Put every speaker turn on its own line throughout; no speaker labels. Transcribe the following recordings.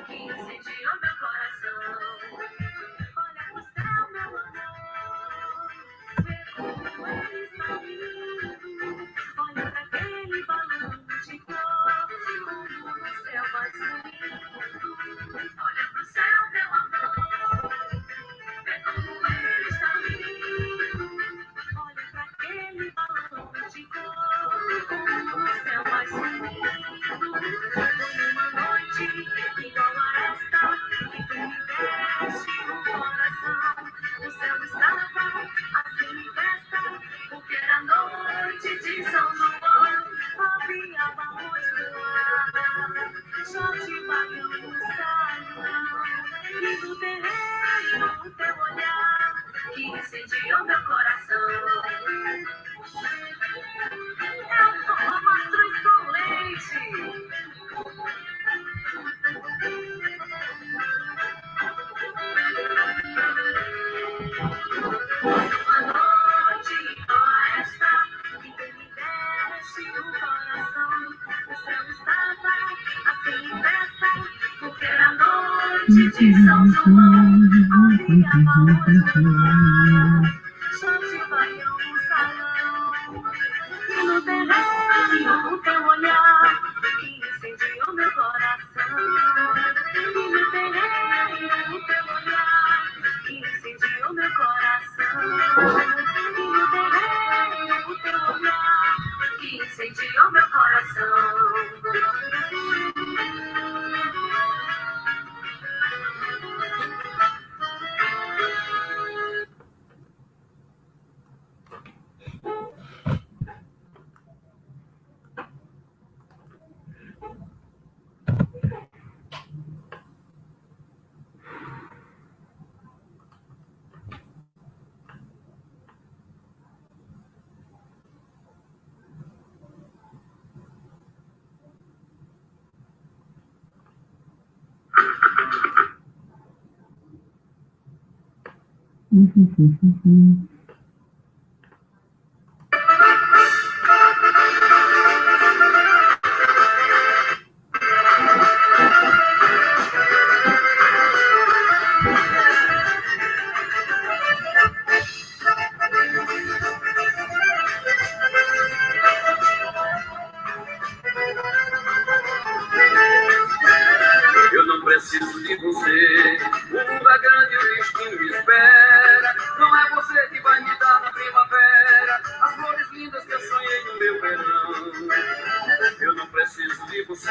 que incendiou meu coração. Olha pro céu, meu amor, vê como ele está lindo. Olha pra aquele balão de cor, como no céu vai subindo. Olha pro céu, meu amor, vê como ele está lindo. Olha pra aquele balão de cor, como no céu vai subindo. Foi uma noite igual a esta, que tu me deste o coração. O céu estava assim em festa, porque era noite de São João. Havia balões no ar, só de baião no salão. E no terreiro o teu olhar, que incendiou meu coração. É um forró mastruz com leite. Uma noite igual a esta, que tu me deste o coração. O céu estava assim em festa, porque era noite de São João. Havia balões no ar, só de baião no salão. E no terreiro o teu olhar, que incendiou meu coração. E no terreiro o teu olhar, que incendiou meu coração. E no terreiro o teu olhar, que incendiou meu coração. Eu não preciso de você, o mundo é grande e o destino me espera. Não é você que vai me dar na primavera as flores lindas que eu sonhei no meu verão. Eu não preciso de você,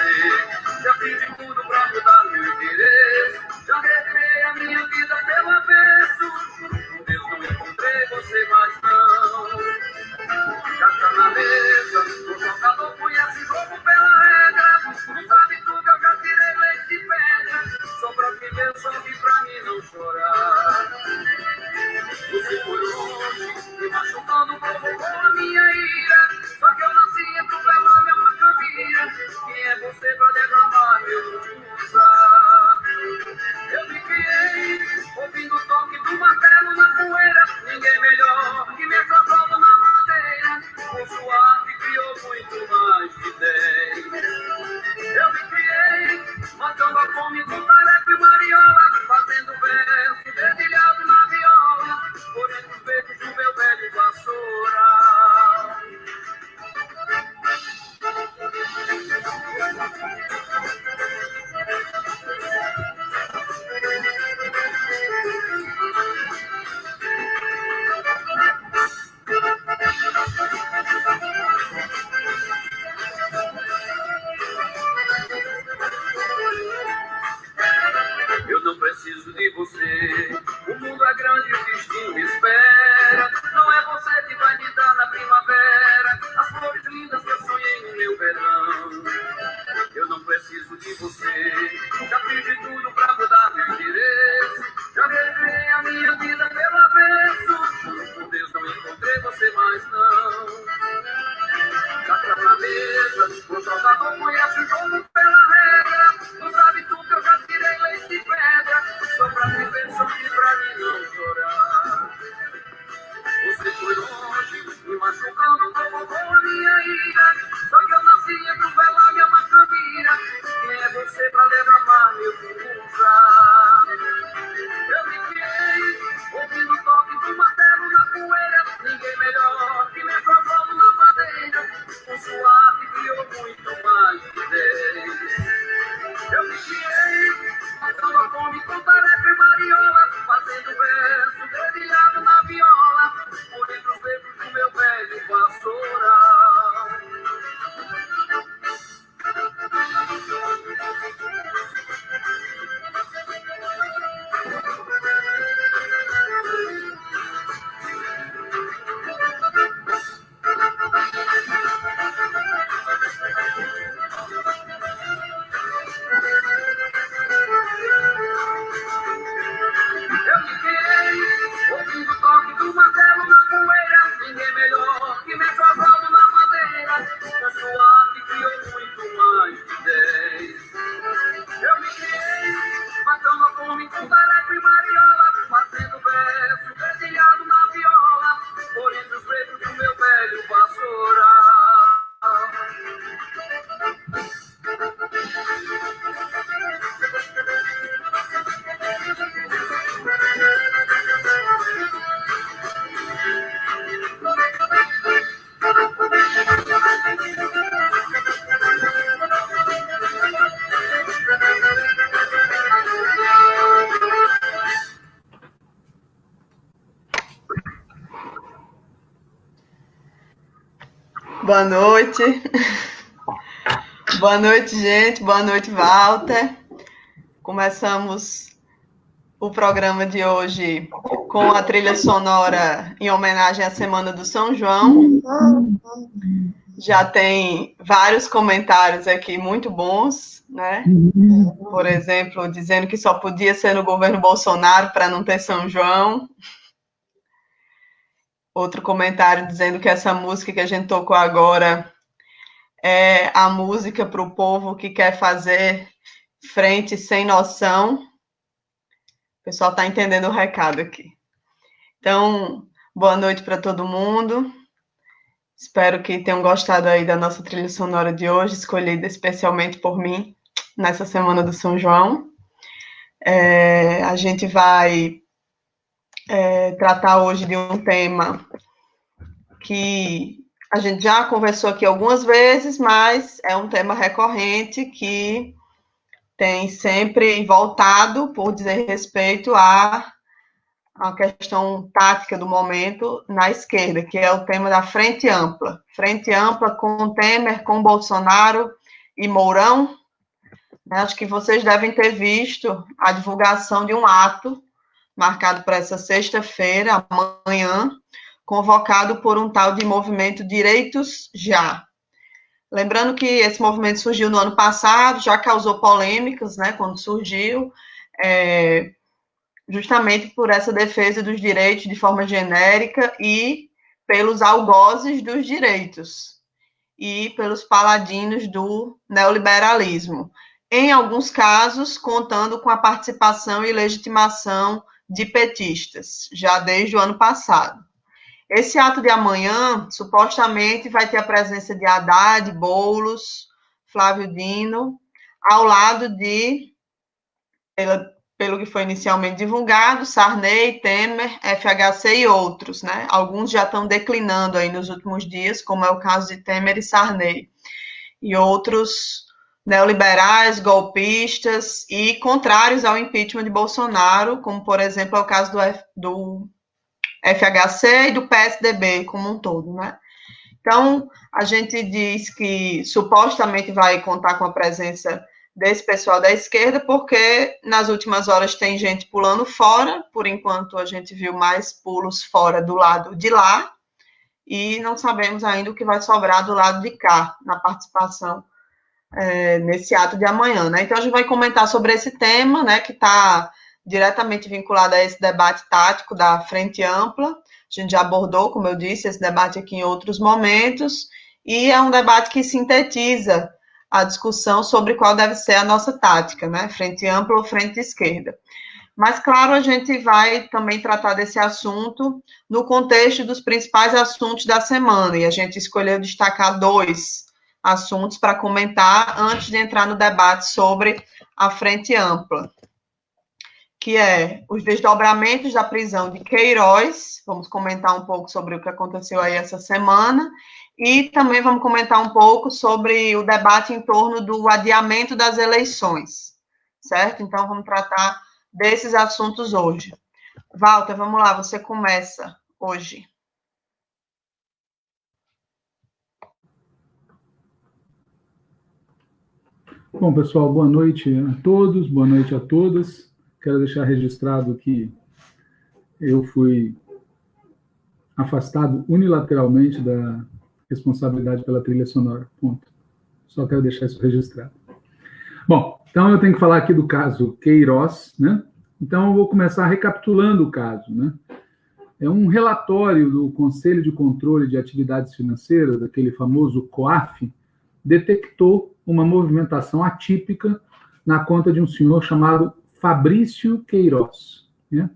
já fiz de tudo pra mudar meu interesse. Já revirei a minha vida pelo avesso. Com Deus não encontrei você mais não. Já tá na mesa, o jogador conhece o jogo pela regra. Não sabe tudo, eu já tirei leite de pedra. Só pra viver, só vi pra mim não chorar. Você foi longe, me machucando, provocou a minha ira. Só que eu nasci entre o velame e a macambira. Quem é você pra derramar meu usar? Eu me criei, ouvindo o toque do martelo na poeira. Ninguém melhor que me transforma na madeira. O suave criou muito mais de 10. Eu me criei, matando a fome com tarefa e mariola. Fazendo verso, dedilhado na viola. Por entre os becos do meu velho vassoura. Eu não preciso de você, o mundo é grande e o destino me espera. Não é você que vai me dar na primavera as flores lindas que eu sonhei no meu verão. Eu não preciso de você, já fiz de tudo pra mudar meu interesse. Já revirei a minha vida pelo avesso. Com Deus não encontrei você mais não. Já tá na mesa, o jogador conhece o jogo pela regra. Não sabe tudo, eu já tirei leite de pedra. Só pra viver, só que pra mim não chorar. Você foi longe, me machucando, provocou a minha ira. Só que eu nasci entre o velame e a macambira. Quem é você
Boa noite. Boa noite, gente. Boa noite, Walter. Começamos o programa de hoje com a trilha sonora em homenagem à Semana do São João. Já tem vários comentários aqui muito bons, né? Por exemplo, dizendo que só podia ser no governo Bolsonaro para não ter São João. Outro comentário dizendo que essa música que a gente tocou agora é a música para o povo que quer fazer frente sem noção. O pessoal está entendendo o recado aqui. Então, boa noite para todo mundo. Espero que tenham gostado aí da nossa trilha sonora de hoje, escolhida especialmente por mim nessa Semana do São João. A gente vai tratar hoje de um tema que a gente já conversou aqui algumas vezes, mas é um tema recorrente que tem sempre voltado por dizer respeito à questão tática do momento na esquerda, que é o tema da Frente Ampla. Frente Ampla com Temer, com Bolsonaro e Mourão. Acho que vocês devem ter visto a divulgação de um ato marcado para essa sexta-feira, amanhã, convocado por um tal de movimento Direitos Já. Lembrando que esse movimento surgiu no ano passado, já causou polêmicas, né, quando surgiu, justamente por essa defesa dos direitos de forma genérica e pelos algozes dos direitos e pelos paladinos do neoliberalismo. Em alguns casos, contando com a participação e legitimação de petistas, já desde o ano passado. Esse ato de amanhã, supostamente, vai ter a presença de Haddad, Boulos, Flávio Dino, ao lado de, pelo que foi inicialmente divulgado, Sarney, Temer, FHC e outros, né? Alguns já estão declinando aí nos últimos dias, como é o caso de Temer e Sarney. E outros neoliberais, golpistas e contrários ao impeachment de Bolsonaro, como, por exemplo, é o caso do FHC e do PSDB como um todo, né? Então, a gente diz que supostamente vai contar com a presença desse pessoal da esquerda, porque nas últimas horas tem gente pulando fora, por enquanto a gente viu mais pulos fora do lado de lá, e não sabemos ainda o que vai sobrar do lado de cá, na participação nesse ato de amanhã, né? Então, a gente vai comentar sobre esse tema, né, que está diretamente vinculado a esse debate tático da Frente Ampla. A gente já abordou, como eu disse, esse debate aqui em outros momentos, e é um debate que sintetiza a discussão sobre qual deve ser a nossa tática, né? Frente Ampla ou Frente Esquerda. Mas, claro, a gente vai também tratar desse assunto no contexto dos principais assuntos da semana, e a gente escolheu destacar 2 assuntos para comentar antes de entrar no debate sobre a Frente Ampla, que é os desdobramentos da prisão de Queiroz. Vamos comentar um pouco sobre o que aconteceu aí essa semana, e também vamos comentar um pouco sobre o debate em torno do adiamento das eleições, certo? Então, vamos tratar desses assuntos hoje. Walter, vamos lá, você começa hoje.
Bom, pessoal, boa noite a todos, boa noite a todas. Quero deixar registrado que eu fui afastado unilateralmente da responsabilidade pela trilha sonora. Ponto. Só quero deixar isso registrado. Bom, então eu tenho que falar aqui do caso Queiroz, né? Então eu vou começar recapitulando o caso, né? É um relatório do Conselho de Controle de Atividades Financeiras, aquele famoso COAF, detectou uma movimentação atípica na conta de um senhor chamado Fabrício Queiroz, né?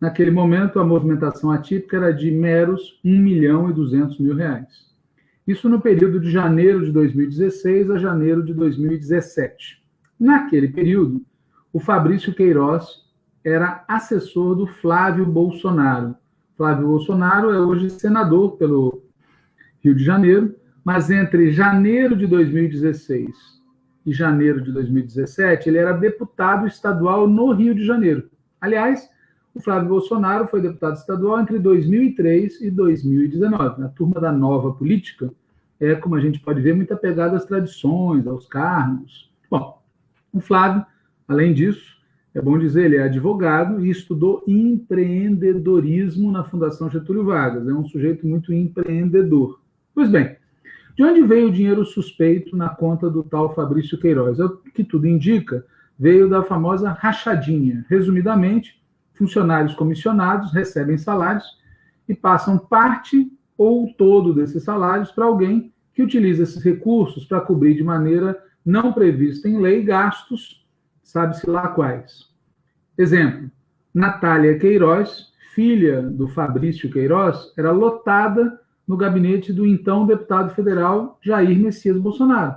Naquele momento, a movimentação atípica era de meros R$1.200.000. Isso no período de janeiro de 2016 a janeiro de 2017. Naquele período, o Fabrício Queiroz era assessor do Flávio Bolsonaro. Flávio Bolsonaro é hoje senador pelo Rio de Janeiro, mas entre janeiro de 2016 e janeiro de 2017, ele era deputado estadual no Rio de Janeiro. Aliás, o Flávio Bolsonaro foi deputado estadual entre 2003 e 2019, na turma da nova política, é, como a gente pode ver, muito apegado às tradições, aos cargos. Bom, o Flávio, além disso, é bom dizer, ele é advogado e estudou empreendedorismo na Fundação Getúlio Vargas. É um sujeito muito empreendedor. Pois bem, de onde veio o dinheiro suspeito na conta do tal Fabrício Queiroz? O que tudo indica, veio da famosa rachadinha. Resumidamente, funcionários comissionados recebem salários e passam parte ou todo desses salários para alguém que utiliza esses recursos para cobrir de maneira não prevista em lei gastos, sabe-se lá quais. Exemplo, Natália Queiroz, filha do Fabrício Queiroz, era lotada no gabinete do então deputado federal Jair Messias Bolsonaro.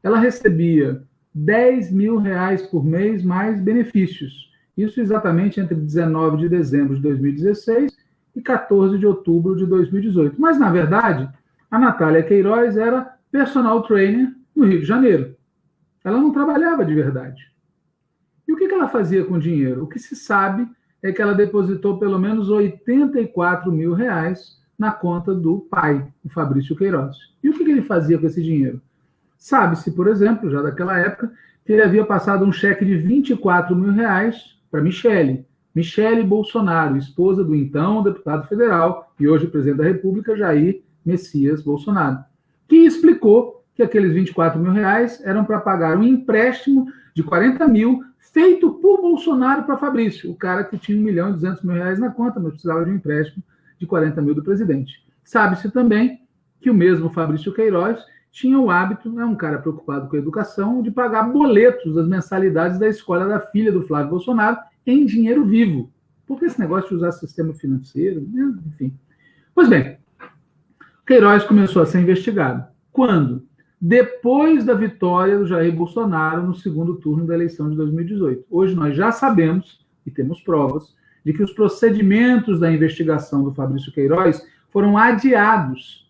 Ela recebia R$10.000 por mês mais benefícios. Isso exatamente entre 19 de dezembro de 2016 e 14 de outubro de 2018. Mas, na verdade, a Natália Queiroz era personal trainer no Rio de Janeiro. Ela não trabalhava de verdade. E o que ela fazia com o dinheiro? O que se sabe é que ela depositou pelo menos R$84.000 na conta do pai, o Fabrício Queiroz. E o que ele fazia com esse dinheiro? Sabe-se, por exemplo, já daquela época, que ele havia passado um cheque de R$24.000 para Michele Bolsonaro, esposa do então deputado federal e hoje presidente da República, Jair Messias Bolsonaro, que explicou que aqueles R$24.000 eram para pagar um empréstimo de R$40.000 feito por Bolsonaro para Fabrício, o cara que tinha R$1.200.000 na conta, mas precisava de um empréstimo de R$40.000 do presidente. Sabe-se também que o mesmo Fabrício Queiroz tinha o hábito, é um cara preocupado com a educação, de pagar boletos das mensalidades da escola da filha do Flávio Bolsonaro em dinheiro vivo. Por que esse negócio de usar sistema financeiro? Enfim. Pois bem, Queiroz começou a ser investigado. Quando? Depois da vitória do Jair Bolsonaro no segundo turno da eleição de 2018. Hoje nós já sabemos, e temos provas, de que os procedimentos da investigação do Fabrício Queiroz foram adiados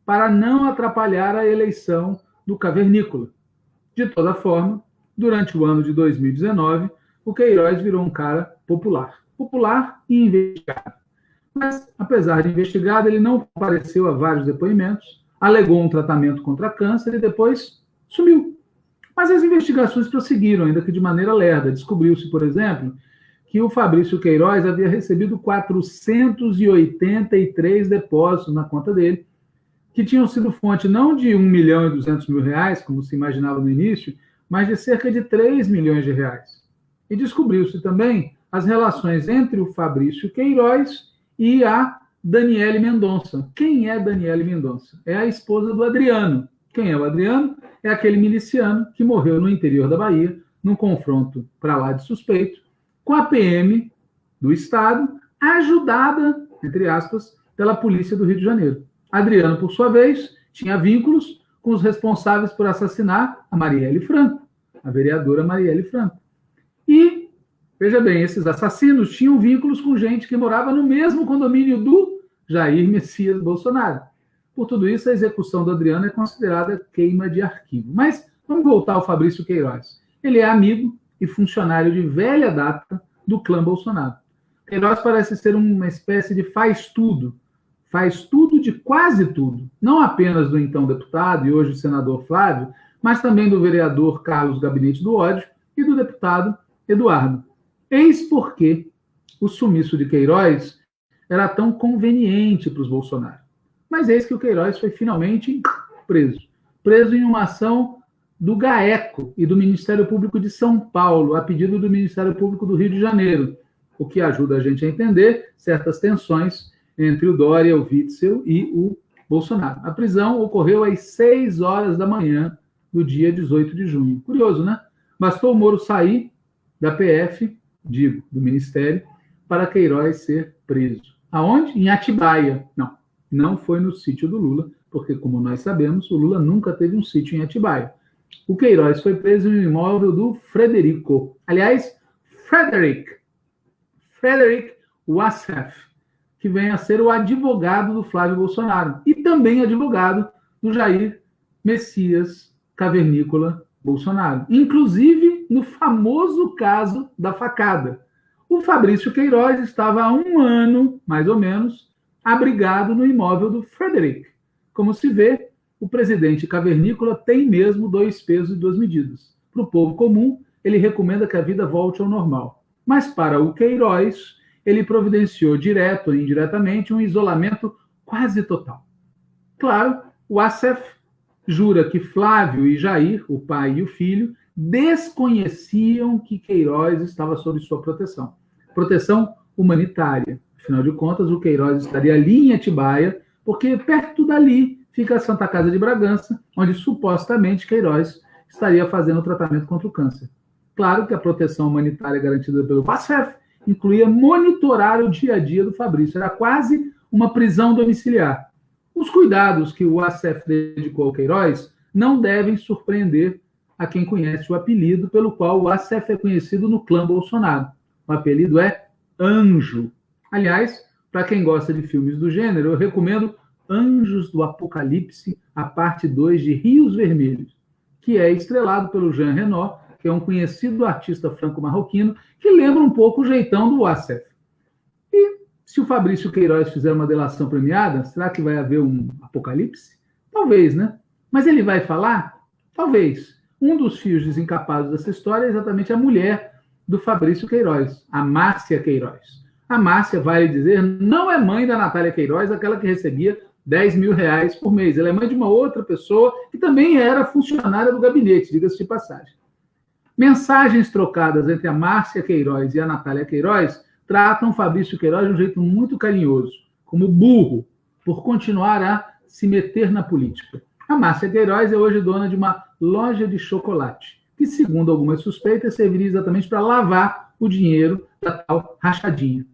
para não atrapalhar a eleição do cavernícola. De toda forma, durante o ano de 2019, o Queiroz virou um cara popular. Popular e investigado. Mas, apesar de investigado, ele não compareceu a vários depoimentos, alegou um tratamento contra câncer e depois sumiu. Mas as investigações prosseguiram, ainda que de maneira lerda. Descobriu-se, por exemplo, que o Fabrício Queiroz havia recebido 483 depósitos na conta dele, que tinham sido fonte não de R$1.200.000, como se imaginava no início, mas de cerca de R$3 milhões. E descobriu-se também as relações entre o Fabrício Queiroz e a Daniele Mendonça. Quem é Daniele Mendonça? É a esposa do Adriano. Quem é o Adriano? É aquele miliciano que morreu no interior da Bahia, num confronto para lá de suspeito, com a PM do Estado, ajudada, entre aspas, pela polícia do Rio de Janeiro. Adriano, por sua vez, tinha vínculos com os responsáveis por assassinar a Marielle Franco, a vereadora Marielle Franco. E, veja bem, esses assassinos tinham vínculos com gente que morava no mesmo condomínio do Jair Messias Bolsonaro. Por tudo isso, a execução do Adriano é considerada queima de arquivo. Mas vamos voltar ao Fabrício Queiroz. Ele é amigo e funcionário de velha data do clã Bolsonaro. Queiroz parece ser uma espécie de faz-tudo de quase tudo, não apenas do então deputado e hoje senador Flávio, mas também do vereador Carlos Gabinete do Ódio e do deputado Eduardo. Eis porque o sumiço de Queiroz era tão conveniente para os Bolsonaro. Mas eis que o Queiroz foi finalmente preso. Preso em uma ação do GAECO e do Ministério Público de São Paulo, a pedido do Ministério Público do Rio de Janeiro, o que ajuda a gente a entender certas tensões entre o Dória, o Witzel e o Bolsonaro. A prisão ocorreu às 6 horas da manhã do dia 18 de junho. Curioso, né? Bastou o Moro sair da PF, do Ministério, para Queiroz ser preso. Aonde? Em Atibaia. Não foi no sítio do Lula, porque, como nós sabemos, o Lula nunca teve um sítio em Atibaia. O Queiroz foi preso no imóvel do Frederico. Aliás, Frederic Wassef, que vem a ser o advogado do Flávio Bolsonaro e também advogado do Jair Messias Cavernícola Bolsonaro. Inclusive, no famoso caso da facada. O Fabrício Queiroz estava há um ano, mais ou menos, abrigado no imóvel do Frederic. Como se vê, o presidente cavernícola tem mesmo 2 pesos e 2 medidas. Para o povo comum, ele recomenda que a vida volte ao normal. Mas para o Queiroz, ele providenciou, direto ou indiretamente, um isolamento quase total. Claro, o Assef jura que Flávio e Jair, o pai e o filho, desconheciam que Queiroz estava sob sua proteção. Proteção humanitária. Afinal de contas, o Queiroz estaria ali em Atibaia, porque perto dali fica a Santa Casa de Bragança, onde supostamente Queiroz estaria fazendo o tratamento contra o câncer. Claro que a proteção humanitária garantida pelo Assef incluía monitorar o dia a dia do Fabrício. Era quase uma prisão domiciliar. Os cuidados que o Assef dedicou ao Queiroz não devem surpreender a quem conhece o apelido pelo qual o Assef é conhecido no clã Bolsonaro. O apelido é Anjo. Aliás, para quem gosta de filmes do gênero, eu recomendo Anjos do Apocalipse, a parte 2 de Rios Vermelhos, que é estrelado pelo Jean Reno, que é um conhecido artista franco-marroquino, que lembra um pouco o jeitão do Assef. E se o Fabrício Queiroz fizer uma delação premiada, será que vai haver um apocalipse? Talvez, né? Mas ele vai falar? Talvez. Um dos fios desencapados dessa história é exatamente a mulher do Fabrício Queiroz, a Márcia Queiroz. A Márcia, vale dizer, não é mãe da Natália Queiroz, aquela que recebia 10 mil reais por mês. Ela é mãe de uma outra pessoa que também era funcionária do gabinete, diga-se de passagem. Mensagens trocadas entre a Márcia Queiroz e a Natália Queiroz tratam Fabrício Queiroz de um jeito muito carinhoso, como burro, por continuar a se meter na política. A Márcia Queiroz é hoje dona de uma loja de chocolate, que, segundo algumas suspeitas, serviria exatamente para lavar o dinheiro da tal rachadinha.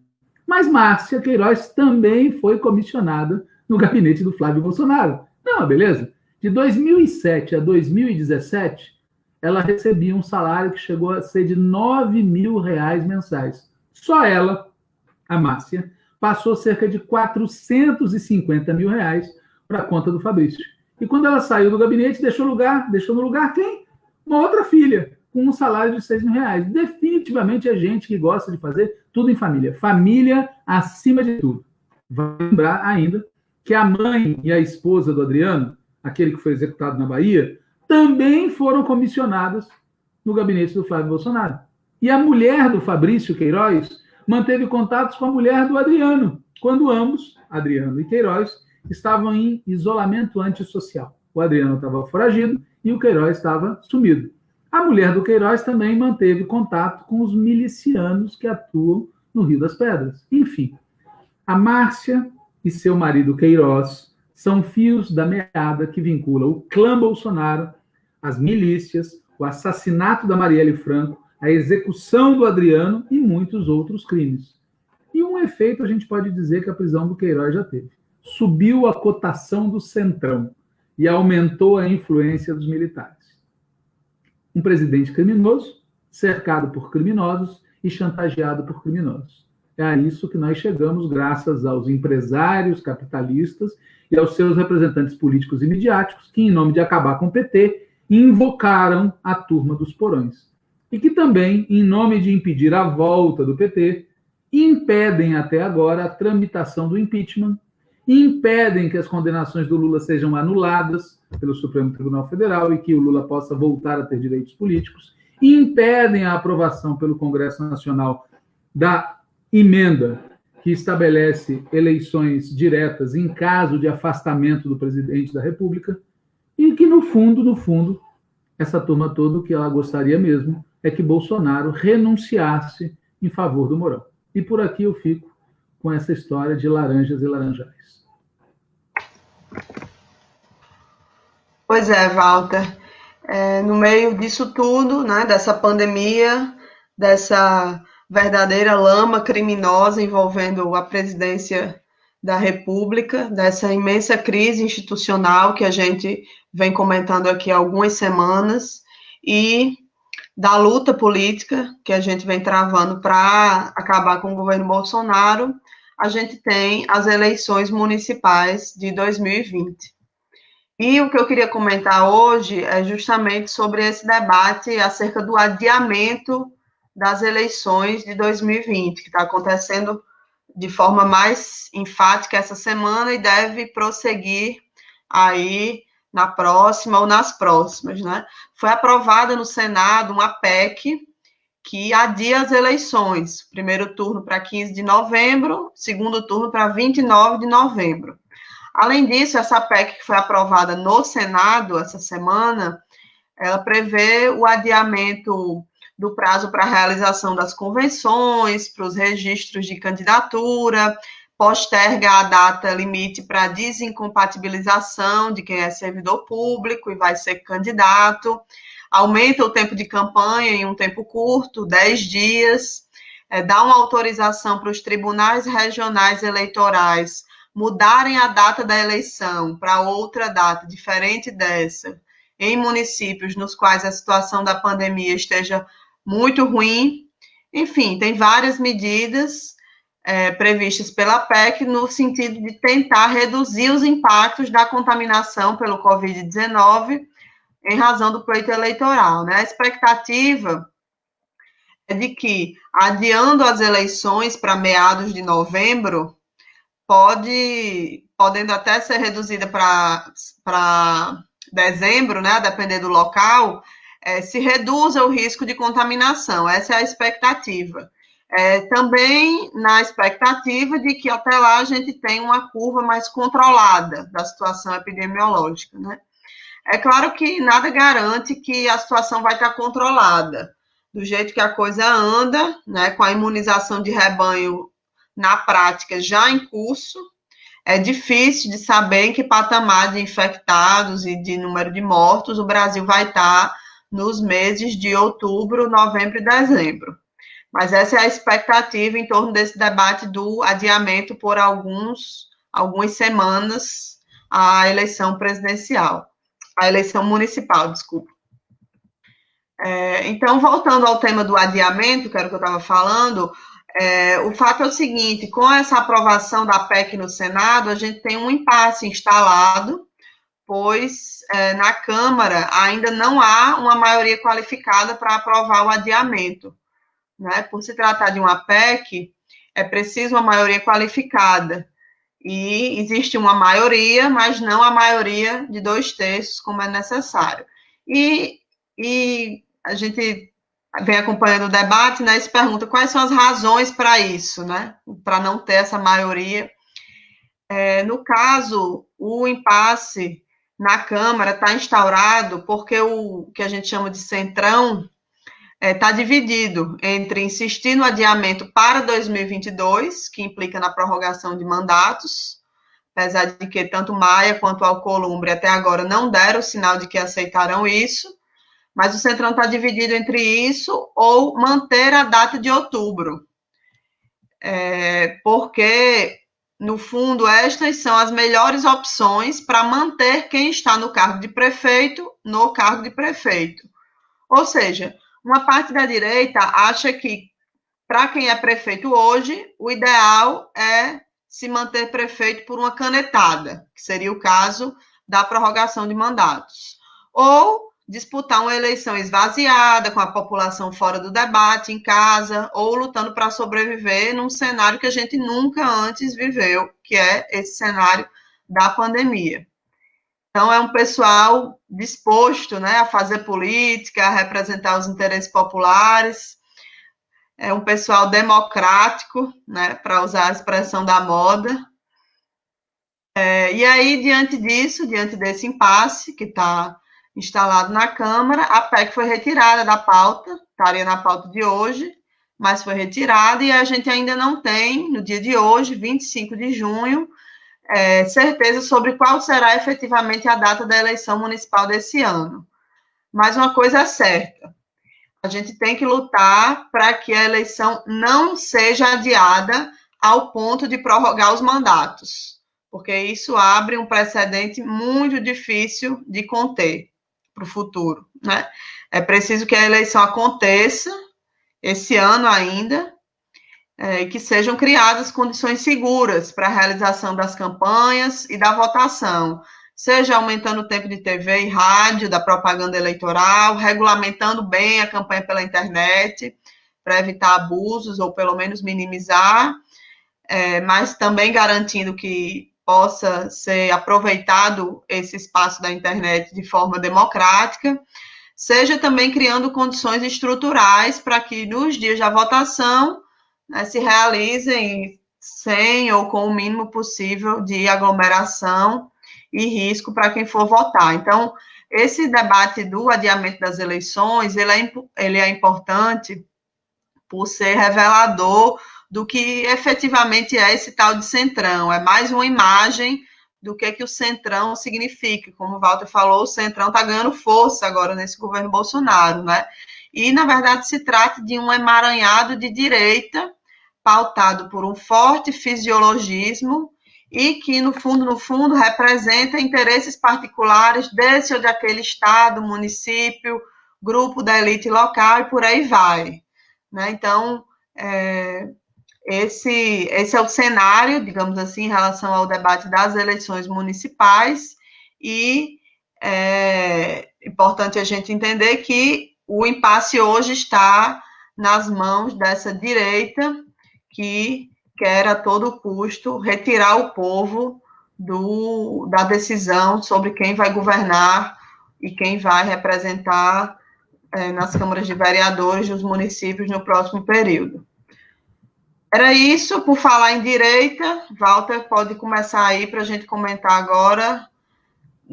Mas Márcia Queiroz também foi comissionada no gabinete do Flávio Bolsonaro. Não, beleza? De 2007 a 2017, ela recebia um salário que chegou a ser de 9 mil reais mensais. Só ela, a Márcia, passou cerca de 450 mil reais para a conta do Fabrício. E quando ela saiu do gabinete, deixou no lugar quem? Uma outra filha, com um salário de 6 mil reais. Definitivamente é gente que gosta de fazer tudo em família. Família acima de tudo. Vai lembrar ainda que a mãe e a esposa do Adriano, aquele que foi executado na Bahia, também foram comissionadas no gabinete do Flávio Bolsonaro. E a mulher do Fabrício Queiroz manteve contatos com a mulher do Adriano, quando ambos, Adriano e Queiroz, estavam em isolamento antissocial. O Adriano estava foragido e o Queiroz estava sumido. A mulher do Queiroz também manteve contato com os milicianos que atuam no Rio das Pedras. Enfim, a Márcia e seu marido Queiroz são fios da meada que vincula o clã Bolsonaro, as milícias, o assassinato da Marielle Franco, a execução do Adriano e muitos outros crimes. E um efeito a gente pode dizer que a prisão do Queiroz já teve. Subiu a cotação do Centrão e aumentou a influência dos militares. Um presidente criminoso, cercado por criminosos e chantageado por criminosos. É a isso que nós chegamos graças aos empresários capitalistas e aos seus representantes políticos e midiáticos que, em nome de acabar com o PT, invocaram a turma dos porões. E que também, em nome de impedir a volta do PT, impedem até agora a tramitação do impeachment, impedem que as condenações do Lula sejam anuladas pelo Supremo Tribunal Federal e que o Lula possa voltar a ter direitos políticos, impedem a aprovação pelo Congresso Nacional da emenda que estabelece eleições diretas em caso de afastamento do presidente da República e que, no fundo, essa turma toda, o que ela gostaria mesmo é que Bolsonaro renunciasse em favor do Mourão. E por aqui eu fico com essa história de laranjas e laranjais.
Pois é, Walter. No meio disso tudo, né, dessa pandemia, dessa verdadeira lama criminosa envolvendo a presidência da República, dessa imensa crise institucional que a gente vem comentando aqui há algumas semanas, e da luta política que a gente vem travando para acabar com o governo Bolsonaro, a gente tem as eleições municipais de 2020. E o que eu queria comentar hoje é justamente sobre esse debate acerca do adiamento das eleições de 2020, que está acontecendo de forma mais enfática essa semana e deve prosseguir aí na próxima ou nas próximas, né? Foi aprovada no Senado uma PEC que adia as eleições, primeiro turno para 15 de novembro, segundo turno para 29 de novembro. Além disso, essa PEC que foi aprovada no Senado essa semana, ela prevê o adiamento do prazo para a realização das convenções, para os registros de candidatura, posterga a data limite para desincompatibilização de quem é servidor público e vai ser candidato, aumenta o tempo de campanha em um tempo curto, 10 dias, dá uma autorização para os tribunais regionais eleitorais mudarem a data da eleição para outra data, diferente dessa, em municípios nos quais a situação da pandemia esteja muito ruim. Enfim, tem várias medidas previstas pela PEC no sentido de tentar reduzir os impactos da contaminação pelo Covid-19 em razão do pleito eleitoral, né? A expectativa é de que, adiando as eleições para meados de novembro, podendo até ser reduzida para dezembro, né, a depender do local, se reduza o risco de contaminação. Essa é a expectativa. Também na expectativa de que até lá a gente tenha uma curva mais controlada da situação epidemiológica, né? É claro que nada garante que a situação vai estar controlada. Do jeito que a coisa anda, né, com a imunização de rebanho na prática já em curso, é difícil de saber em que patamar de infectados e de número de mortos o Brasil vai estar nos meses de outubro, novembro e dezembro. Mas essa é a expectativa em torno desse debate do adiamento por algumas semanas à eleição presidencial, à eleição municipal, desculpa. Então, voltando ao tema do adiamento, que era o que eu estava falando, o fato é o seguinte: com essa aprovação da PEC no Senado, a gente tem um impasse instalado, pois na Câmara ainda não há uma maioria qualificada para aprovar o adiamento, né? Por se tratar de uma PEC, é preciso uma maioria qualificada, e existe uma maioria, mas não a maioria de 2/3, como é necessário. E a gente vem acompanhando o debate, né, e se pergunta quais são as razões para isso, né, para não ter essa maioria. No caso, o impasse na Câmara está instaurado porque o que a gente chama de centrão está dividido entre insistir no adiamento para 2022, que implica na prorrogação de mandatos, apesar de que tanto Maia quanto Alcolumbre até agora não deram sinal de que aceitarão isso, mas o Centrão está dividido entre isso ou manter a data de outubro, porque, no fundo, estas são as melhores opções para manter quem está no cargo de prefeito, no cargo de prefeito. Ou seja, uma parte da direita acha que, para quem é prefeito hoje, o ideal é se manter prefeito por uma canetada, que seria o caso da prorrogação de mandatos. Ou disputar uma eleição esvaziada, com a população fora do debate, em casa, ou lutando para sobreviver num cenário que a gente nunca antes viveu, que é esse cenário da pandemia. Então, é um pessoal disposto, né, a fazer política, a representar os interesses populares, é um pessoal democrático, né, para usar a expressão da moda. E aí, diante desse impasse que está instalado na Câmara, a PEC foi retirada da pauta, estaria na pauta de hoje, mas foi retirada e a gente ainda não tem, no dia de hoje, 25 de junho, certeza sobre qual será efetivamente a data da eleição municipal desse ano. Mas uma coisa é certa: a gente tem que lutar para que a eleição não seja adiada ao ponto de prorrogar os mandatos, porque isso abre um precedente muito difícil de conter para o futuro, né? É preciso que a eleição aconteça esse ano ainda, e que sejam criadas condições seguras para a realização das campanhas e da votação, seja aumentando o tempo de TV e rádio, da propaganda eleitoral, regulamentando bem a campanha pela internet, para evitar abusos, ou pelo menos minimizar, mas também garantindo que possa ser aproveitado esse espaço da internet de forma democrática, seja também criando condições estruturais para que nos dias da votação, né, se realizem sem ou com o mínimo possível de aglomeração e risco para quem for votar. Então, esse debate do adiamento das eleições, ele é importante por ser revelador do que efetivamente é esse tal de centrão. É mais uma imagem do que o centrão significa. Como o Walter falou, o centrão está ganhando força agora nesse governo Bolsonaro, né? E, na verdade, se trata de um emaranhado de direita, pautado por um forte fisiologismo e que, no fundo, representa interesses particulares desse ou daquele estado, município, grupo da elite local e por aí vai. Né? Então, esse é o cenário, digamos assim, em relação ao debate das eleições municipais e é importante a gente entender que o impasse hoje está nas mãos dessa direita que quer a todo custo retirar o povo da decisão sobre quem vai governar e quem vai representar nas câmaras de vereadores dos municípios no próximo período. Era isso, por falar em direita. Walter, pode começar aí para a gente comentar agora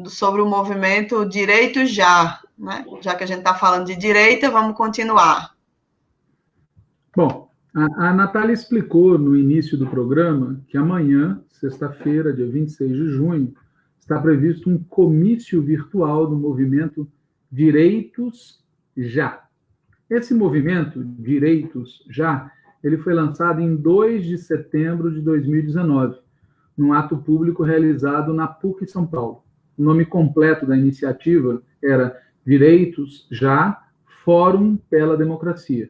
sobre o movimento Direitos Já, né? Já que a gente está falando de direita, vamos continuar.
Bom, a Natália explicou no início do programa que amanhã, sexta-feira, dia 26 de junho, está previsto um comício virtual do movimento Direitos Já. Esse movimento, Direitos Já, ele foi lançado em 2 de setembro de 2019, num ato público realizado na PUC São Paulo. O nome completo da iniciativa era Direitos Já, Fórum pela Democracia.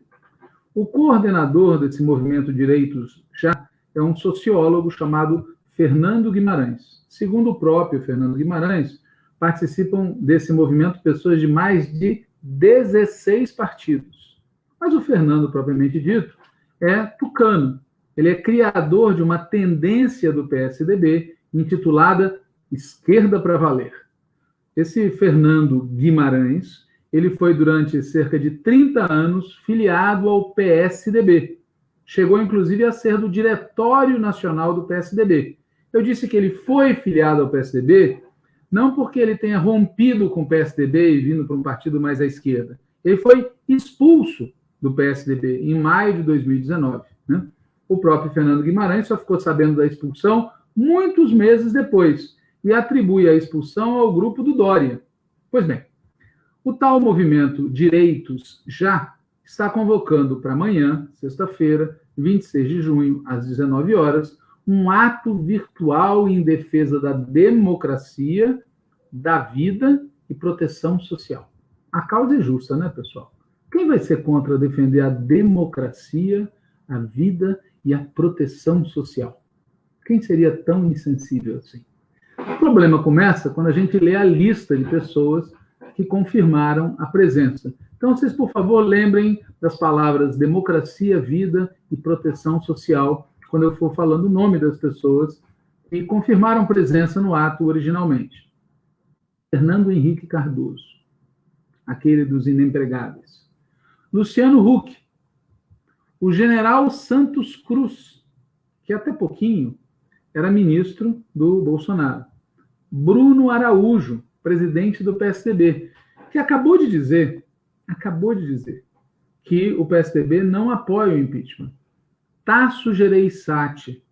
O coordenador desse movimento Direitos Já é um sociólogo chamado Fernando Guimarães. Segundo o próprio Fernando Guimarães, participam desse movimento pessoas de mais de 16 partidos. Mas o Fernando, propriamente dito, é tucano. Ele é criador de uma tendência do PSDB intitulada Esquerda para Valer. Esse Fernando Guimarães, ele foi durante cerca de 30 anos filiado ao PSDB. Chegou, inclusive, a ser do Diretório Nacional do PSDB. Eu disse que ele foi filiado ao PSDB não porque ele tenha rompido com o PSDB e vindo para um partido mais à esquerda. Ele foi expulso do PSDB em maio de 2019. Né? O próprio Fernando Guimarães só ficou sabendo da expulsão muitos meses depois e atribui a expulsão ao grupo do Dória. Pois bem, o tal movimento Direitos Já está convocando para amanhã, sexta-feira, 26 de junho, às 19 horas, um ato virtual em defesa da democracia, da vida e proteção social. A causa é justa, né, pessoal? Quem vai ser contra defender a democracia, a vida e a proteção social? Quem seria tão insensível assim? O problema começa quando a gente lê a lista de pessoas que confirmaram a presença. Então, vocês, por favor, lembrem das palavras democracia, vida e proteção social quando eu for falando o nome das pessoas que confirmaram presença no ato originalmente. Fernando Henrique Cardoso, aquele dos inempregáveis. Luciano Huck, o general Santos Cruz, que até pouquinho era ministro do Bolsonaro. Bruno Araújo, presidente do PSDB, que acabou de dizer que o PSDB não apoia o impeachment. Tasso Gereissati,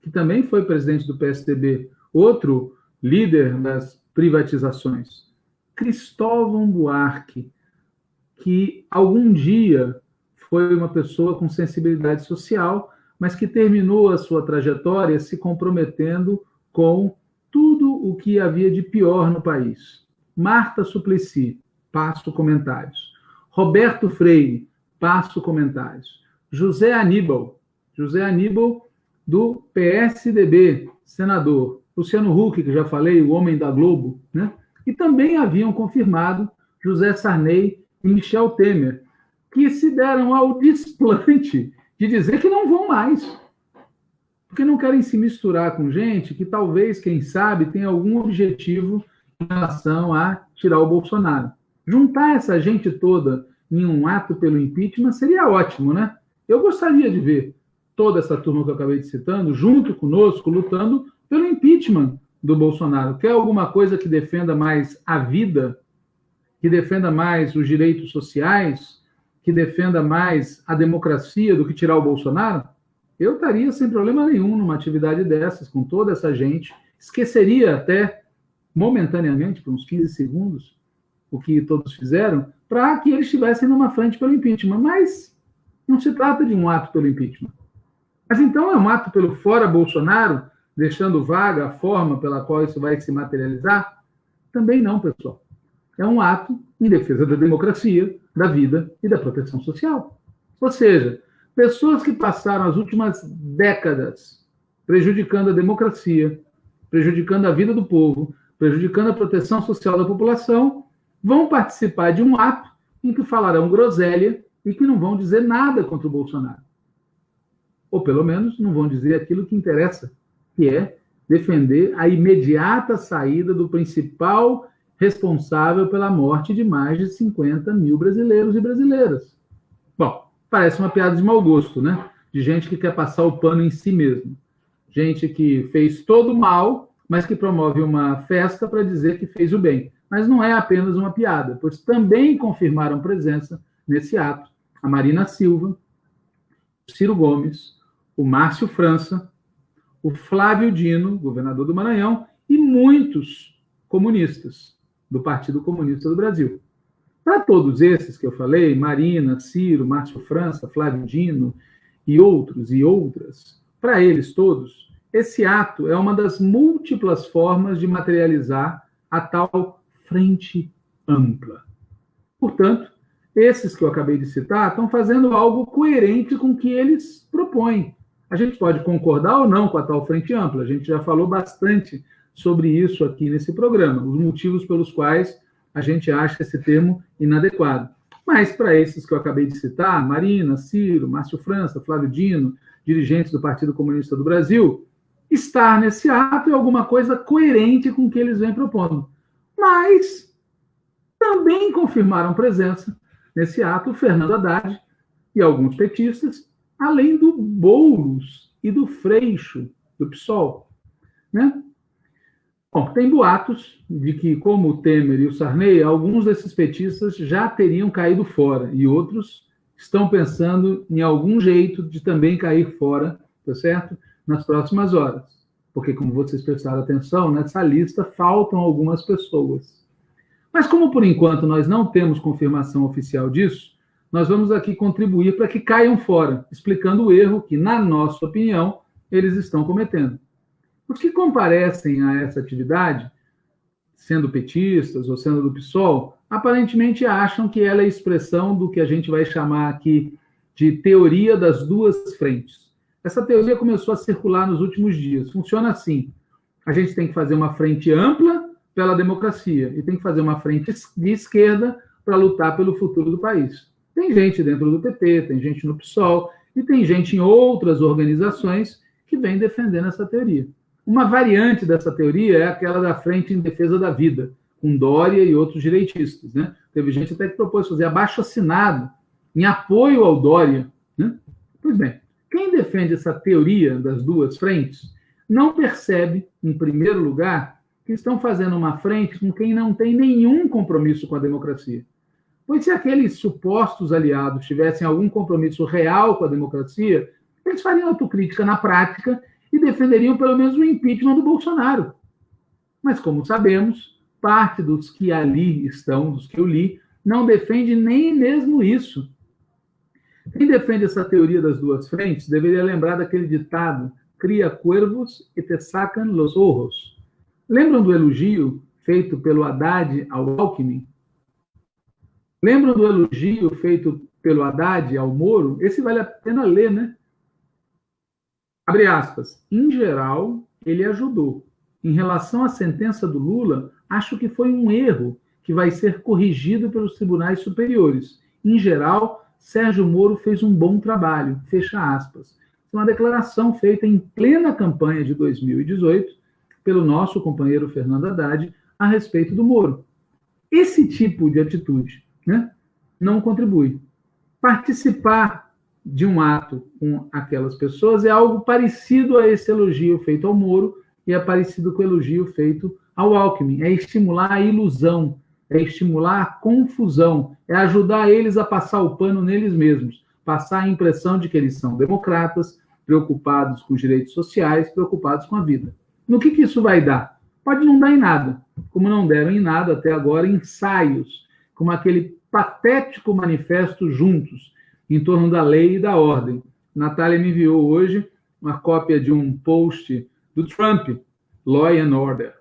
que também foi presidente do PSDB, outro líder das privatizações. Cristóvão Buarque, que algum dia foi uma pessoa com sensibilidade social, mas que terminou a sua trajetória se comprometendo com tudo o que havia de pior no país. Marta Suplicy, passo comentários. Roberto Freire, passo comentários. José Aníbal, do PSDB, senador. Luciano Huck, que já falei, o homem da Globo, né? E também haviam confirmado José Sarney e Michel Temer, que se deram ao desplante de dizer que não vão mais. porque não querem se misturar com gente que talvez, quem sabe, tenha algum objetivo em relação a tirar o Bolsonaro. Juntar essa gente toda em um ato pelo impeachment seria ótimo, né? Eu gostaria de ver toda essa turma que eu acabei de citando, junto conosco, lutando pelo impeachment do Bolsonaro. Quer alguma coisa que defenda mais a vida, que defenda mais os direitos sociais, que defenda mais a democracia do que tirar o Bolsonaro? Eu estaria sem problema nenhum numa atividade dessas, com toda essa gente, esqueceria até momentaneamente, por uns 15 segundos, o que todos fizeram, para que eles estivessem numa frente pelo impeachment. Mas não se trata de um ato pelo impeachment. Mas então é um ato pelo fora Bolsonaro, deixando vaga a forma pela qual isso vai se materializar? Também não, pessoal. É um ato em defesa da democracia, da vida e da proteção social. Ou seja, pessoas que passaram as últimas décadas prejudicando a democracia, prejudicando a vida do povo, prejudicando a proteção social da população, vão participar de um ato em que falarão groselha e que não vão dizer nada contra o Bolsonaro. Ou, pelo menos, não vão dizer aquilo que interessa, que é defender a imediata saída do principal responsável pela morte de mais de 50 mil brasileiros e brasileiras. Bom, parece uma piada de mau gosto, né? De gente que quer passar o pano em si mesmo. Gente que fez todo o mal, mas que promove uma festa para dizer que fez o bem. Mas não é apenas uma piada, pois também confirmaram presença nesse ato a Marina Silva, o Ciro Gomes, o Márcio França, o Flávio Dino, governador do Maranhão, e muitos comunistas do Partido Comunista do Brasil. Para todos esses que eu falei, Marina, Ciro, Márcio França, Flávio Dino e outros e outras, para eles todos, esse ato é uma das múltiplas formas de materializar a tal frente ampla. Portanto, esses que eu acabei de citar estão fazendo algo coerente com o que eles propõem. A gente pode concordar ou não com a tal frente ampla, a gente já falou bastante sobre isso aqui nesse programa, os motivos pelos quais a gente acha esse termo inadequado. Mas, para esses que eu acabei de citar, Marina, Ciro, Márcio França, Flávio Dino, dirigentes do Partido Comunista do Brasil, estar nesse ato é alguma coisa coerente com o que eles vêm propondo. Mas também confirmaram presença nesse ato o Fernando Haddad e alguns petistas, além do Boulos e do Freixo, do PSOL. Né? Bom, tem boatos de que, como o Temer e o Sarney, alguns desses petistas já teriam caído fora e outros estão pensando em algum jeito de também cair fora, tá certo? Nas próximas horas. Porque, como vocês prestaram atenção, nessa lista faltam algumas pessoas. Mas como, por enquanto, nós não temos confirmação oficial disso, nós vamos aqui contribuir para que caiam fora, explicando o erro que, na nossa opinião, eles estão cometendo. Os que comparecem a essa atividade, sendo petistas ou sendo do PSOL, aparentemente acham que ela é expressão do que a gente vai chamar aqui de teoria das duas frentes. Essa teoria começou a circular nos últimos dias. Funciona assim: a gente tem que fazer uma frente ampla pela democracia e tem que fazer uma frente de esquerda para lutar pelo futuro do país. Tem gente dentro do PT, tem gente no PSOL e tem gente em outras organizações que vem defendendo essa teoria. Uma variante dessa teoria é aquela da frente em defesa da vida, com Dória e outros direitistas. Né? Teve gente até que propôs fazer abaixo-assinado em apoio ao Dória. Né? Pois bem, quem defende essa teoria das duas frentes não percebe, em primeiro lugar, que estão fazendo uma frente com quem não tem nenhum compromisso com a democracia. Pois se aqueles supostos aliados tivessem algum compromisso real com a democracia, eles fariam autocrítica na prática e defenderiam pelo menos o impeachment do Bolsonaro. Mas, como sabemos, parte dos que ali estão, dos que eu li, não defende nem mesmo isso. Quem defende essa teoria das duas frentes deveria lembrar daquele ditado: cria cuervos e te sacan los ojos. Lembram do elogio feito pelo Haddad ao Alckmin? Lembram do elogio feito pelo Haddad ao Moro? Esse vale a pena ler, né? Abre aspas. Em geral, ele ajudou. Em relação à sentença do Lula, acho que foi um erro que vai ser corrigido pelos tribunais superiores. Em geral, Sérgio Moro fez um bom trabalho. Fecha aspas. é uma declaração feita em plena campanha de 2018 pelo nosso companheiro Fernando Haddad a respeito do Moro. Esse tipo de atitude, né, não contribui. Participar de um ato com aquelas pessoas é algo parecido a esse elogio feito ao Moro e é parecido com o elogio feito ao Alckmin. É estimular a ilusão, é estimular a confusão, é ajudar eles a passar o pano neles mesmos, passar a impressão de que eles são democratas, preocupados com os direitos sociais, preocupados com a vida. No que isso vai dar? Pode não dar em nada, como não deram em nada até agora ensaios, como aquele patético manifesto Juntos, em torno da lei e da ordem. Natália me enviou hoje uma cópia de um post do Trump, Law and Order.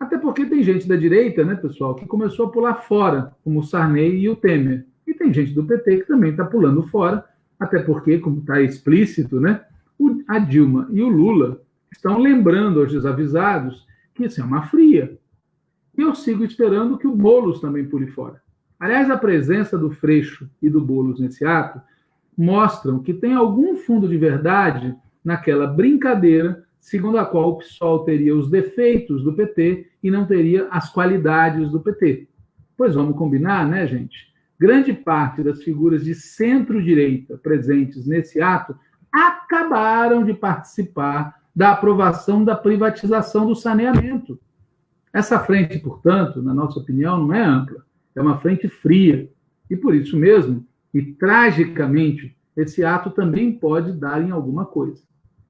Até porque tem gente da direita, né, pessoal, que começou a pular fora, como o Sarney e o Temer. E tem gente do PT que também está pulando fora, até porque, como está explícito, né, a Dilma e o Lula estão lembrando aos desavisados que isso é uma fria. E eu sigo esperando que o Boulos também pule fora. Aliás, a presença do Freixo e do Boulos nesse ato mostram que tem algum fundo de verdade naquela brincadeira segundo a qual o PSOL teria os defeitos do PT e não teria as qualidades do PT. Pois vamos combinar, né, gente? Grande parte das figuras de centro-direita presentes nesse ato acabaram de participar da aprovação da privatização do saneamento. Essa frente, portanto, na nossa opinião, não é ampla, é uma frente fria. E por isso mesmo, e tragicamente, esse ato também pode dar em alguma coisa.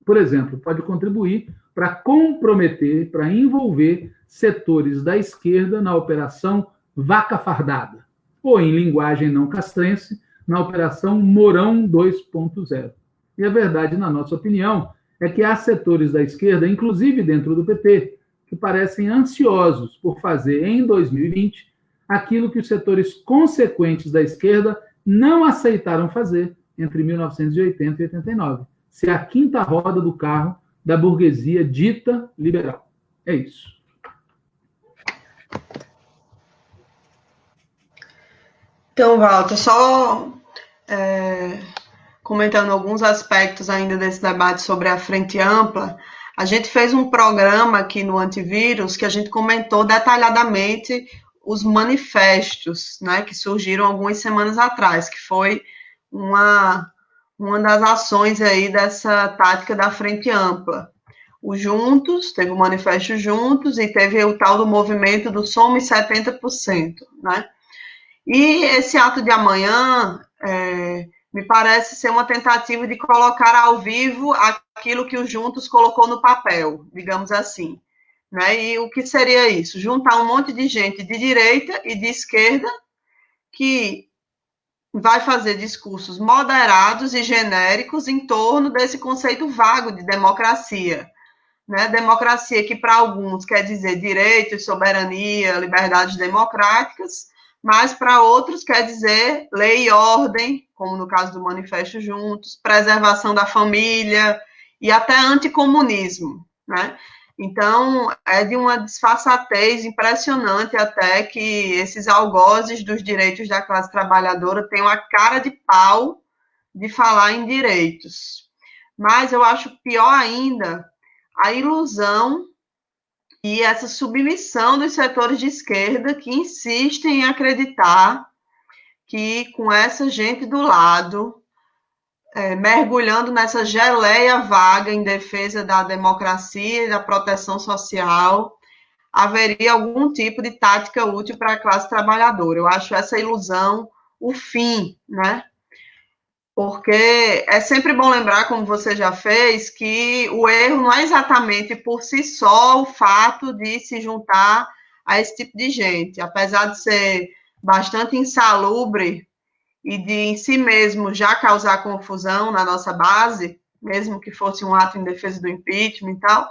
Por exemplo, pode contribuir para comprometer, para envolver setores da esquerda na operação Vaca Fardada, ou em linguagem não castrense, na operação Mourão 2.0. E a verdade, na nossa opinião, é que há setores da esquerda, inclusive dentro do PT, que parecem ansiosos por fazer em 2020 aquilo que os setores consequentes da esquerda não aceitaram fazer entre 1980 e 89. Ser a quinta roda do carro da burguesia dita liberal. É isso.
Então, Walter, só comentando alguns aspectos ainda desse debate sobre a frente ampla, a gente fez um programa aqui no Antivírus que a gente comentou detalhadamente os manifestos, né, que surgiram algumas semanas atrás, que foi uma das ações aí dessa tática da frente ampla. O Juntos, teve o manifesto Juntos e teve o tal do movimento do Some 70%, né? E esse ato de amanhã me parece ser uma tentativa de colocar ao vivo aquilo que o Juntos colocou no papel, digamos assim, né? E o que seria isso? Juntar um monte de gente de direita e de esquerda que vai fazer discursos moderados e genéricos em torno desse conceito vago de democracia, né? Democracia que para alguns quer dizer direitos, soberania, liberdades democráticas, mas para outros quer dizer lei e ordem, como no caso do Manifesto Juntos, preservação da família e até anticomunismo, né? Então, é de uma disfarçatez impressionante até que esses algozes dos direitos da classe trabalhadora têm uma cara de pau de falar em direitos. Mas eu acho pior ainda a ilusão e essa submissão dos setores de esquerda que insistem em acreditar que com essa gente do lado, mergulhando nessa geleia vaga em defesa da democracia e da proteção social, haveria algum tipo de tática útil para a classe trabalhadora. Eu acho essa ilusão o fim, né? Porque é sempre bom lembrar, como você já fez, que o erro não é exatamente por si só o fato de se juntar a esse tipo de gente. Apesar de ser bastante insalubre e de, em si mesmo, já causar confusão na nossa base, mesmo que fosse um ato em defesa do impeachment e tal,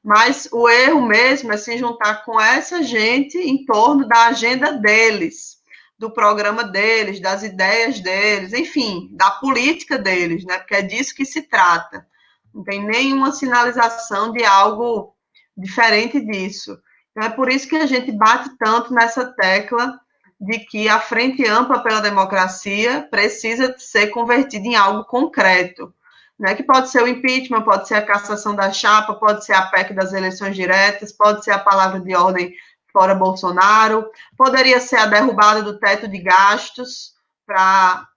mas o erro mesmo é se juntar com essa gente em torno da agenda deles, do programa deles, das ideias deles, enfim, da política deles, né? Porque é disso que se trata. Não tem nenhuma sinalização de algo diferente disso. Então, é por isso que a gente bate tanto nessa tecla de que a Frente Ampla pela Democracia precisa ser convertida em algo concreto. né, que pode ser o impeachment, pode ser a cassação da chapa, pode ser a PEC das eleições diretas, pode ser a palavra de ordem fora Bolsonaro, poderia ser a derrubada do teto de gastos para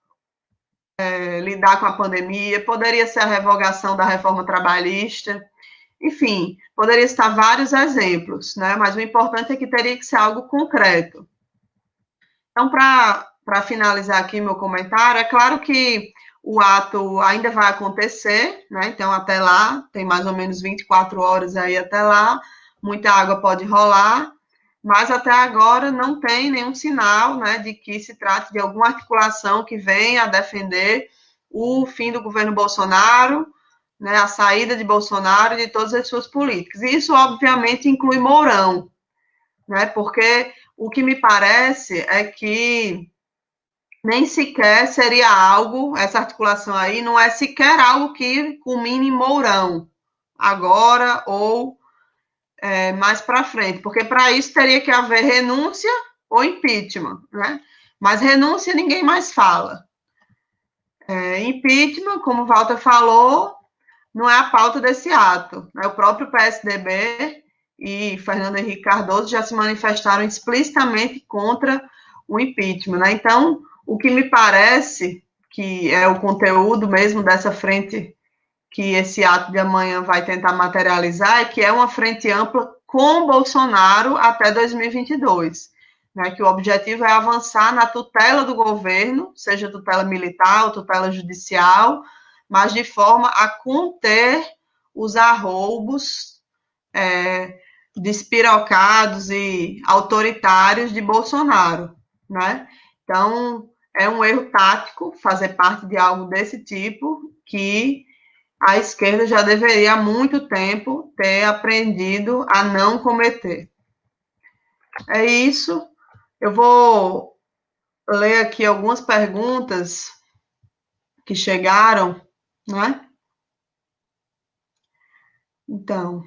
lidar com a pandemia, poderia ser a revogação da reforma trabalhista, enfim, poderia estar vários exemplos, né, mas o importante é que teria que ser algo concreto. Então, para finalizar aqui meu comentário, é claro que o ato ainda vai acontecer, né? Então, até lá, tem mais ou menos 24 horas aí até lá, muita água pode rolar, mas até agora não tem nenhum sinal, né, de que se trate de alguma articulação que venha a defender o fim do governo Bolsonaro, né, a saída de Bolsonaro e de todas as suas políticas. E isso, obviamente, inclui Mourão, né, porque o que me parece é que nem sequer seria algo, essa articulação aí não é sequer algo que culmine em Mourão, agora ou mais para frente, porque para isso teria que haver renúncia ou impeachment, né? Mas renúncia ninguém mais fala. Impeachment, como o Walter falou, não é a pauta desse ato, né? O próprio PSDB e Fernando Henrique Cardoso já se manifestaram explicitamente contra o impeachment, né? Então, o que me parece que é o conteúdo mesmo dessa frente que esse ato de amanhã vai tentar materializar é que é uma frente ampla com Bolsonaro até 2022, né? Que o objetivo é avançar na tutela do governo, seja tutela militar ou tutela judicial, mas de forma a conter os arroubos despirocados e autoritários de Bolsonaro, né? Então, é um erro tático fazer parte de algo desse tipo que a esquerda já deveria há muito tempo ter aprendido a não cometer. É isso. Eu vou ler aqui algumas perguntas que chegaram, né? Então,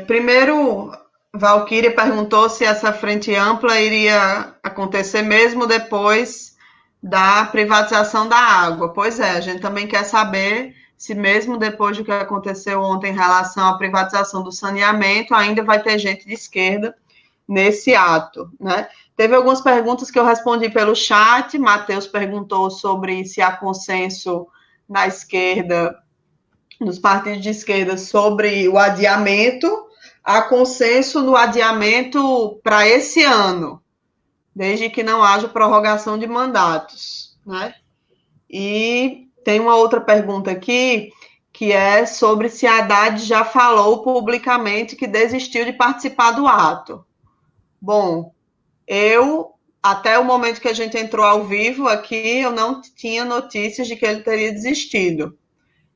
primeiro, Valquíria perguntou se essa frente ampla iria acontecer mesmo depois da privatização da água. Pois é, a gente também quer saber se mesmo depois do que aconteceu ontem em relação à privatização do saneamento, ainda vai ter gente de esquerda nesse ato, né? Teve algumas perguntas que eu respondi pelo chat. Matheus perguntou sobre se há consenso na esquerda, nos partidos de esquerda, sobre o adiamento. Há consenso no adiamento para esse ano, desde que não haja prorrogação de mandatos, né? E tem uma outra pergunta aqui, que é sobre se a Haddad já falou publicamente que desistiu de participar do ato. Bom, até o momento que a gente entrou ao vivo aqui, eu não tinha notícias de que ele teria desistido.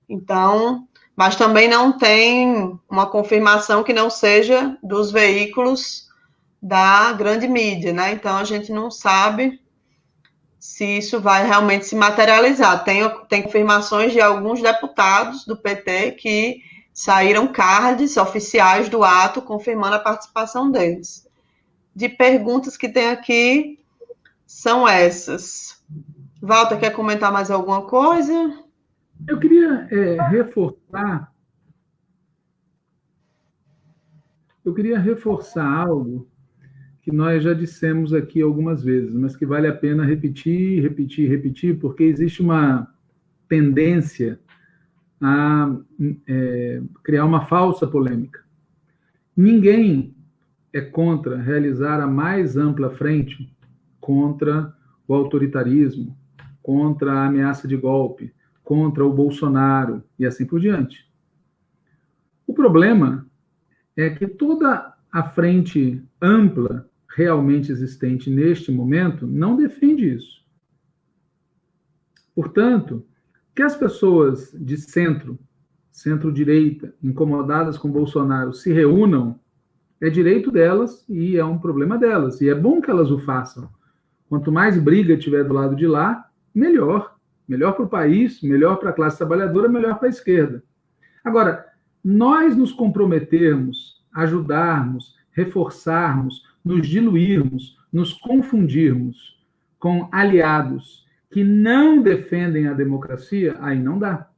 Então, mas também não tem uma confirmação que não seja dos veículos da grande mídia, né? Então, a gente não sabe se isso vai realmente se materializar. Tem confirmações de alguns deputados do PT que saíram cards oficiais do ato confirmando a participação deles. De perguntas que tem aqui, são essas. Walter, quer comentar mais alguma coisa?
Eu queria reforçar algo que nós já dissemos aqui algumas vezes, mas que vale a pena repetir, porque existe uma tendência a criar uma falsa polêmica. Ninguém é contra realizar a mais ampla frente contra o autoritarismo, contra a ameaça de golpe, contra o Bolsonaro e assim por diante. O problema é que toda a frente ampla realmente existente neste momento não defende isso. Portanto, que as pessoas de centro-direita, incomodadas com Bolsonaro, se reúnam, é direito delas e é um problema delas. E é bom que elas o façam. Quanto mais briga tiver do lado de lá, melhor. Melhor para o país, melhor para a classe trabalhadora, melhor para a esquerda. Agora, nós nos comprometermos, ajudarmos, reforçarmos, nos diluirmos, nos confundirmos com aliados que não defendem a democracia, aí não dá.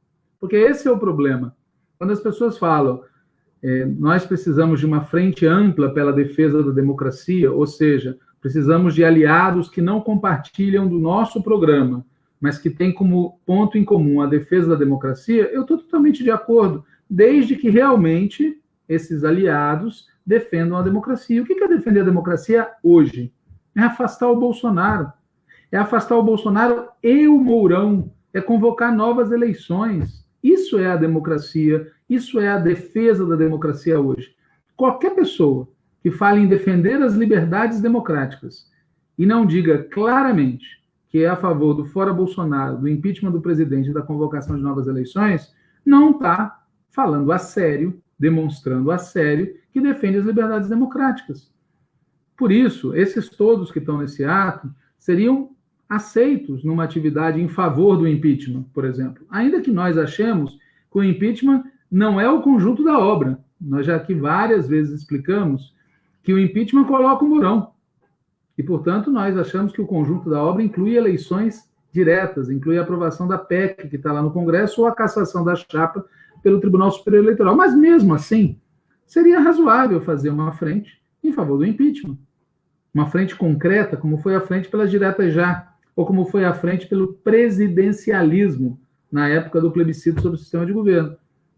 Porque esse é o problema. Quando as pessoas falam, nós precisamos de uma frente ampla pela defesa da democracia, ou seja, precisamos de aliados que não compartilham do nosso programa, mas que têm como ponto em comum a defesa da democracia, eu estou totalmente de acordo, desde que realmente esses aliados defendam a democracia. O que é defender a democracia hoje? É afastar o Bolsonaro. É afastar o Bolsonaro e o Mourão. É convocar novas eleições. Isso é a democracia, isso é a defesa da democracia hoje. Qualquer pessoa que fale em defender as liberdades democráticas e não diga claramente que é a favor do fora Bolsonaro, do impeachment do presidente e da convocação de novas eleições, não está falando a sério, demonstrando a sério que defende as liberdades democráticas. Por isso, esses todos que estão nesse ato seriam aceitos numa atividade em favor do impeachment, por exemplo. Ainda que nós achemos que o impeachment não é o conjunto da obra. Nós já aqui várias vezes explicamos que o impeachment coloca o Mourão. E, portanto, nós achamos que o conjunto da obra inclui eleições diretas, inclui a aprovação da PEC, que está lá no Congresso, ou a cassação da chapa pelo Tribunal Superior Eleitoral. Mas, mesmo assim, seria razoável fazer uma frente em favor do impeachment. Uma frente concreta, como foi a frente pelas diretas já, ou como foi a frente pelo presidencialismo, na época do plebiscito sobre o sistema de governo,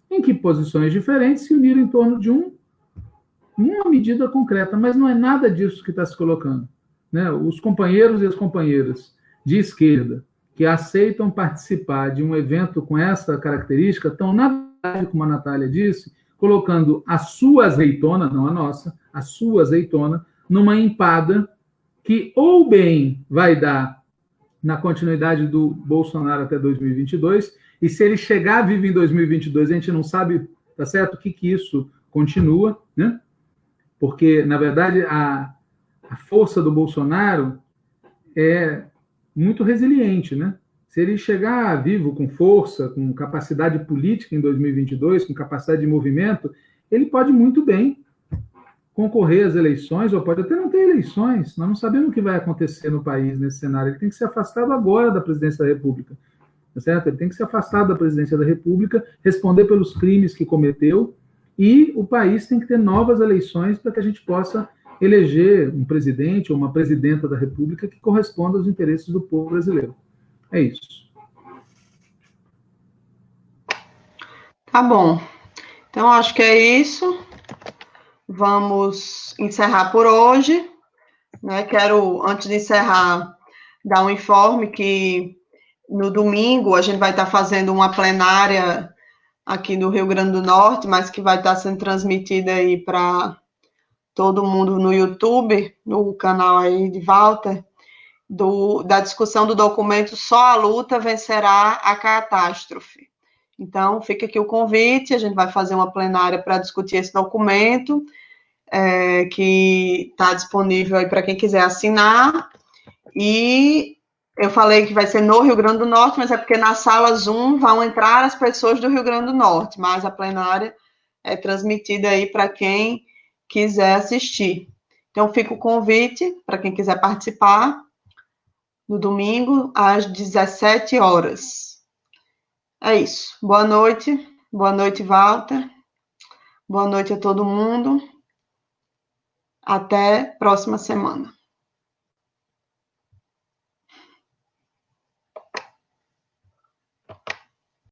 em que posições diferentes se uniram em torno de uma medida concreta, mas não é nada disso que está se colocando. Né? Os companheiros e as companheiras de esquerda que aceitam participar de um evento com essa característica estão, na verdade, como a Natália disse, colocando a sua azeitona, não a nossa, a sua azeitona, numa empada que ou bem vai dar na continuidade do Bolsonaro até 2022, e se ele chegar vivo em 2022, a gente não sabe, tá certo, o que isso continua, né? Porque, na verdade, a força do Bolsonaro é muito resiliente, né? Se ele chegar vivo com força, com capacidade política em 2022, com capacidade de movimento, ele pode muito bem concorrer às eleições, ou pode até não ter eleições. Nós não sabemos o que vai acontecer no país nesse cenário. Ele tem que ser afastado agora da presidência da República, tá certo? Ele tem que ser afastado da presidência da República, responder pelos crimes que cometeu, e o país tem que ter novas eleições para que a gente possa eleger um presidente ou uma presidenta da República que corresponda aos interesses do povo brasileiro. É isso.
Tá bom. Então, acho que é isso. Vamos encerrar por hoje. Né? Quero, antes de encerrar, dar um informe que no domingo a gente vai estar fazendo uma plenária aqui no Rio Grande do Norte, mas que vai estar sendo transmitida aí para todo mundo no YouTube, no canal aí de Walter, da discussão do documento Só a Luta Vencerá a Catástrofe. Então, fica aqui o convite, a gente vai fazer uma plenária para discutir esse documento, que está disponível aí para quem quiser assinar, e eu falei que vai ser no Rio Grande do Norte, mas é porque na sala Zoom vão entrar as pessoas do Rio Grande do Norte, mas a plenária é transmitida aí para quem quiser assistir. Então, fica o convite para quem quiser participar, no domingo, às 17 horas. É isso. Boa noite, Walter. Boa noite a todo mundo. Até próxima semana.